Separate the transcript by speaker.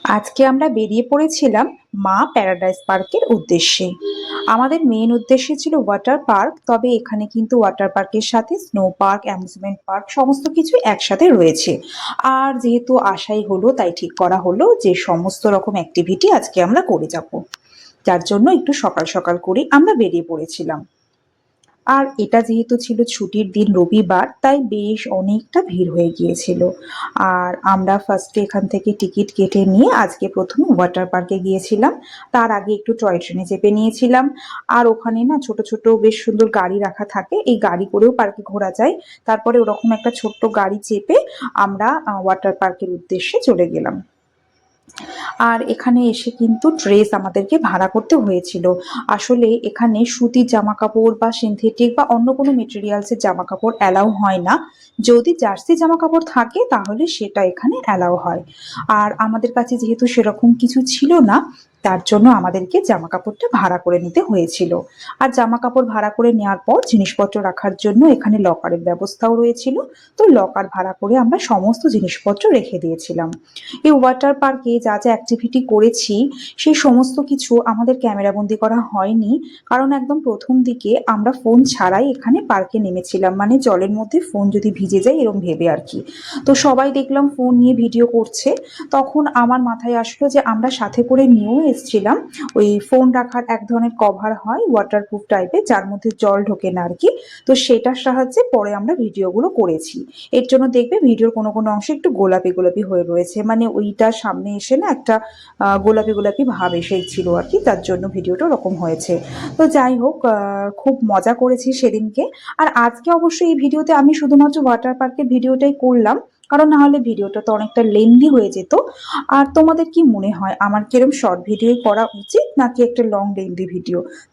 Speaker 1: আজকে আমরা বেরিয়ে পড়েছিলাম মা প্যারাডাইস পার্কের উদ্দেশ্যে। আমাদের মেইন উদ্দেশ্য ছিল ওয়াটার পার্ক, তবে এখানে কিন্তু ওয়াটার পার্কের সাথে স্নো পার্ক, অ্যামিউজমেন্ট পার্ক সমস্ত কিছু একসাথে রয়েছে। আর যেহেতু আশাই হলো, তাই ঠিক করা হলো যে সমস্ত রকম অ্যাক্টিভিটি আজকে আমরা করে যাব। যার জন্য একটু সকাল সকাল করে আমরা বেরিয়ে পড়েছিলাম। আর এটা যেহেতু ছিল ছুটির দিন, রবিবার, তাই বেশ অনেকটা ভিড় হয়ে গিয়েছিল। আর আমরা ফার্স্টে এখান থেকে টিকিট কেটে নিয়ে আজকে প্রথমে ওয়াটার পার্কে গিয়েছিলাম। তার আগে একটু টয় ট্রেনে চেপে নিয়েছিলাম। আর ওখানে না ছোট ছোট বেশ সুন্দর গাড়ি রাখা থাকে, এই গাড়ি করেও পার্কে ঘোরা যায়। তারপরে ওরকম একটা ছোট্ট গাড়ি চেপে আমরা ওয়াটার পার্কের উদ্দেশ্যে চলে গেলাম। আর এখানে এসে কিন্তু ড্রেস আমাদেরকে ভাড়া করতে হয়েছিল। আসলে এখানে সুতির জামা কাপড় বা সিনথেটিক বা অন্য কোনো মেটেরিয়ালসের জামা কাপড় অ্যালাউ হয় না। যদি জার্সি জামা কাপড় থাকে তাহলে সেটা এখানে অ্যালাউ হয়। আর আমাদের কাছে যেহেতু সেরকম কিছু ছিল না, তার জন্য আমাদেরকে জামা কাপড়টা ভাড়া করে নিতে হয়েছিল। আর জামা কাপড় ভাড়া করে নেওয়ার পর জিনিসপত্র রাখার জন্য এখানে লকারের ব্যবস্থাও রয়েছিল। তো লকার ভাড়া করে আমরা সমস্ত জিনিসপত্র রেখে দিয়েছিলাম। এই ওয়াটার পার্কে যা যা অ্যাক্টিভিটি করেছি সেই সমস্ত কিছু আমাদের ক্যামেরাবন্দি করা হয়নি, কারণ একদম প্রথম দিকে আমরা ফোন ছাড়াই এখানে পার্কে নেমেছিলাম, মানে জলের মধ্যে ফোন যদি ভিজে যায় এরম ভেবে আর কি। তো সবাই দেখলাম ফোন নিয়ে ভিডিও করছে। তখন আমার মাথায় আসলো যে আমরা সাথে করে নিয়েও এসছিলাম ওই ফোন রাখার এক ধরনের কভার হয় ওয়াটারপ্রুফ টাইপের, যার মধ্যে জল ঢোকে না আর কি। তো সেটার সাহায্যে পরে আমরা ভিডিওগুলো করেছি। এর জন্য দেখবে ভিডিওর কোনো কোনো অংশে একটু গোলাপি গোলাপি হয়ে রয়েছে, মানে ওইটা সামনে এসে না একটা গোলাপি গোলাপি ভাব এসেছিল আর কি, তার জন্য ভিডিওটা ওরকম হয়েছে। তো যাই হোক, খুব মজা করেছি সেদিনকে। আর আজকে অবশ্যই এই ভিডিওতে আমি শুধুমাত্র ওয়াটার পার্কের ভিডিওটাই করলাম, কারণ না হলে ভিডিওটা তো অনেকটা লেন্দি হয়ে যেত। আর তোমাদের কি মনে হয় আমার কিরম শর্ট ভিডিও করা উচিত নাকি একটা লং লেন্দি ভিডিও? তো